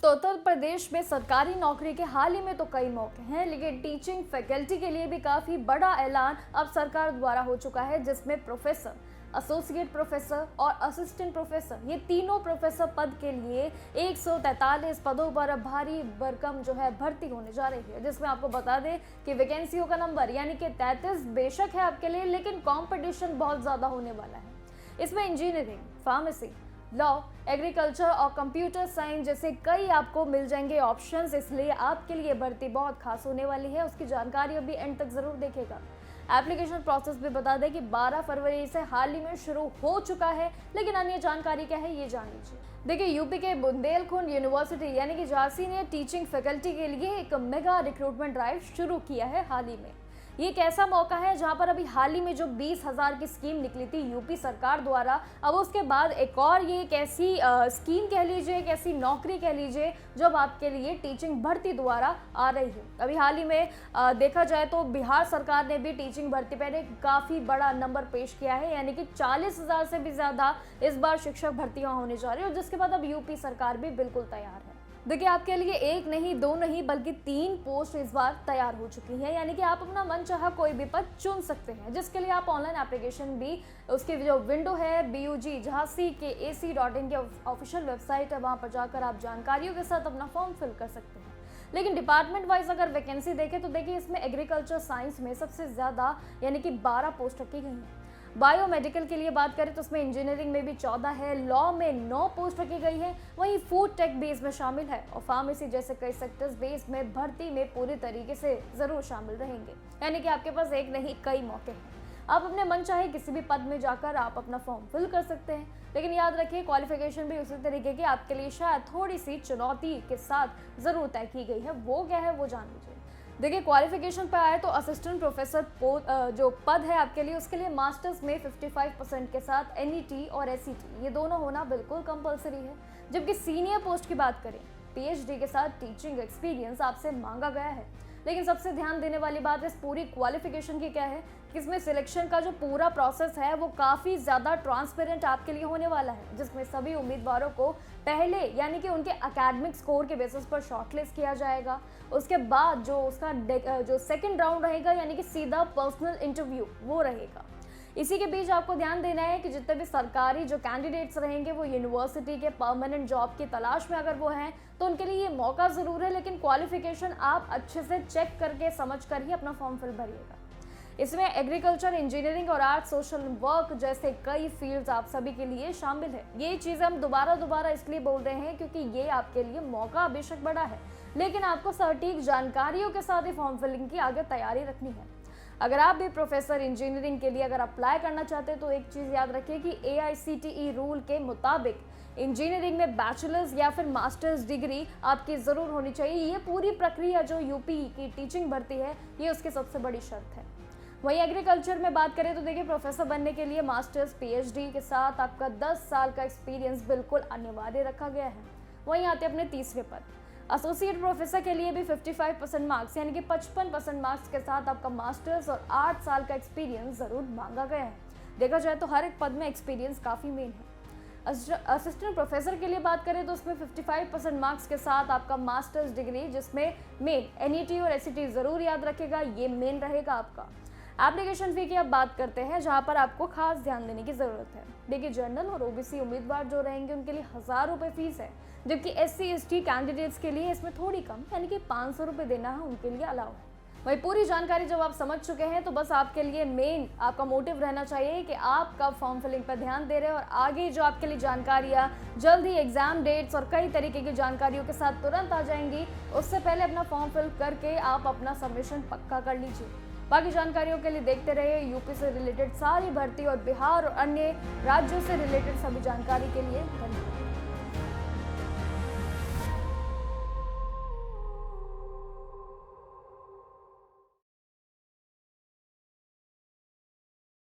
तो उत्तर प्रदेश में सरकारी नौकरी के हाल ही में तो कई मौके हैं, लेकिन टीचिंग फैकल्टी के लिए भी काफ़ी बड़ा ऐलान अब सरकार द्वारा हो चुका है, जिसमें प्रोफेसर, एसोसिएट प्रोफेसर और असिस्टेंट प्रोफेसर, ये तीनों प्रोफेसर पद के लिए 143 पदों पर अब भारी भरकम जो है भर्ती होने जा रही है। जिसमें आपको बता दें कि वैकेंसियों का नंबर यानी कि 33 बेशक है आपके लिए, लेकिन कंपटीशन बहुत ज़्यादा होने वाला है। इसमें इंजीनियरिंग, फार्मेसी, लॉ, एग्रीकल्चर और कंप्यूटर साइंस जैसे कई आपको मिल जाएंगे ऑप्शंस, इसलिए आपके लिए भर्ती बहुत खास होने वाली है। उसकी जानकारी अभी एंड तक जरूर देखेगा। एप्लीकेशन प्रोसेस भी बता दें कि 12 फरवरी से हाल ही में शुरू हो चुका है, लेकिन अन्य जानकारी क्या है ये जान लीजिए। देखिए, यूपी के बुंदेलखंड यूनिवर्सिटी यानी कि झांसी ने टीचिंग फैकल्टी के लिए एक मेगा रिक्रूटमेंट ड्राइव शुरू किया है हाल ही में। ये एक ऐसा मौका है जहां पर अभी हाल ही में जो 20,000 की स्कीम निकली थी यूपी सरकार द्वारा, अब उसके बाद एक और ये एक ऐसी स्कीम कह लीजिए, एक ऐसी नौकरी कह लीजिए जो अब आपके लिए टीचिंग भर्ती द्वारा आ रही है। अभी हाल ही में देखा जाए तो बिहार सरकार ने भी टीचिंग भर्ती पर एक काफ़ी बड़ा नंबर पेश किया है, यानी कि 40,000 से भी ज़्यादा इस बार शिक्षक भर्तियाँ होने जा रही है, और जिसके बाद अब यूपी सरकार भी बिल्कुल तैयार है। देखिए, आपके लिए एक नहीं, दो नहीं, बल्कि 3 पोस्ट इस बार तैयार हो चुकी है, यानी कि आप अपना मनचाहा कोई भी पद चुन सकते हैं, जिसके लिए आप ऑनलाइन एप्लीकेशन भी, उसकी जो विंडो है BUG झांसी के AC.in के ऑफिशियल वेबसाइट है, वहां पर जाकर आप जानकारियों के साथ अपना फॉर्म फिल कर सकते हैं। लेकिन डिपार्टमेंट वाइज अगर वैकेंसी देखें तो देखिए, इसमें एग्रीकल्चर साइंस में सबसे ज़्यादा यानी कि 12 पोस्ट रखी गई हैं। बायोमेडिकल के लिए बात करें तो उसमें इंजीनियरिंग में भी 14 है, लॉ में 9 पोस्ट रखी गई है, वहीं फूड टेक भी इसमें शामिल है, और फार्मेसी जैसे कई सेक्टर्स भी इसमें भर्ती में पूरी तरीके से जरूर शामिल रहेंगे। यानी कि आपके पास एक नहीं कई मौके हैं। आप अपने मन चाहे किसी भी पद में जाकर आप अपना फॉर्म फिल कर सकते हैं, लेकिन याद रखिए क्वालिफिकेशन भी उसी तरीके की आपके लिए शायद थोड़ी सी चुनौती के साथ जरूर तय की गई है। वो क्या है वो जान लीजिए। देखिए, क्वालिफिकेशन पे आए तो असिस्टेंट प्रोफेसर जो पद है आपके लिए, उसके लिए मास्टर्स में 55% के साथ NET और SET ये दोनों होना बिल्कुल कंपलसरी है। जबकि सीनियर पोस्ट की बात करें, PhD के साथ टीचिंग एक्सपीरियंस आपसे मांगा गया है। लेकिन सबसे ध्यान देने वाली बात इस पूरी क्वालिफिकेशन की क्या है कि इसमें सिलेक्शन का जो पूरा प्रोसेस है वो काफ़ी ज़्यादा ट्रांसपेरेंट आपके लिए होने वाला है, जिसमें सभी उम्मीदवारों को पहले यानी कि उनके एकेडमिक स्कोर के बेसिस पर शॉर्टलिस्ट किया जाएगा। उसके बाद जो उसका जो सेकंड राउंड रहेगा यानी कि सीधा पर्सनल इंटरव्यू वो रहेगा। इसी के बीच आपको ध्यान देना है कि जितने भी सरकारी जो कैंडिडेट्स रहेंगे वो यूनिवर्सिटी के परमानेंट जॉब की तलाश में अगर वो हैं तो उनके लिए ये मौका ज़रूर है, लेकिन क्वालिफिकेशन आप अच्छे से चेक करके समझ कर ही अपना फॉर्म फिल भरिएगा। इसमें एग्रीकल्चर, इंजीनियरिंग और आर्ट, सोशल वर्क जैसे कई फील्ड्स आप सभी के लिए शामिल है। ये चीज़ें हम दोबारा इसलिए बोल रहे हैं क्योंकि ये आपके लिए मौका बेशक बड़ा है, लेकिन आपको सटीक जानकारियों के साथ ही फॉर्म फिलिंग की आगे तैयारी रखनी है। अगर आप भी प्रोफेसर इंजीनियरिंग के लिए अगर अप्लाई करना चाहते हैं तो एक चीज़ याद रखिए कि AICTE रूल के मुताबिक इंजीनियरिंग में बैचलर्स या फिर मास्टर्स डिग्री आपकी ज़रूर होनी चाहिए। ये पूरी प्रक्रिया जो यूपी की टीचिंग भर्ती है ये उसकी सबसे बड़ी शर्त है। वहीं एग्रीकल्चर में बात करें तो देखिए, प्रोफेसर बनने के लिए मास्टर्स PhD के साथ आपका 10 साल का एक्सपीरियंस बिल्कुल अनिवार्य रखा गया है। वहीं आते अपने तीसरे पद, एसोसिएट प्रोफेसर के लिए भी 55% मार्क्स यानी कि 55% मार्क्स के साथ आपका मास्टर्स और 8 साल का एक्सपीरियंस ज़रूर मांगा गया है। देखा जाए तो हर एक पद में एक्सपीरियंस काफ़ी मेन है। असिस्टेंट प्रोफेसर के लिए बात करें तो उसमें 55% मार्क्स के साथ आपका मास्टर्स डिग्री, जिसमें मेन NET और SET ज़रूर याद रखेगा, ये मेन रहेगा आपका। एप्लीकेशन फ़ी की अब बात करते हैं, जहां पर आपको खास ध्यान देने की ज़रूरत है। देखिए, जनरल और OBC उम्मीदवार जो रहेंगे उनके लिए 1000 रुपये फीस है, जबकि SC/ST कैंडिडेट्स के लिए इसमें थोड़ी कम यानी कि 500 रुपये देना है उनके लिए अलाउ है। वही पूरी जानकारी जब आप समझ चुके हैं तो बस आपके लिए मेन आपका मोटिव रहना चाहिए कि आप कब फॉर्म फिलिंग पर ध्यान दे रहे हैं, और आगे जो आपके लिए जानकारियाँ जल्द ही एग्जाम डेट्स और कई तरीके की जानकारियों के साथ तुरंत आ जाएंगी। उससे पहले अपना फॉर्म फिल करके आप अपना सबमिशन पक्का कर लीजिए। बाकी जानकारियों के लिए देखते रहिए यूपी से रिलेटेड सारी भर्ती और बिहार और अन्य राज्यों से रिलेटेड सभी जानकारी के लिए धन्यवाद।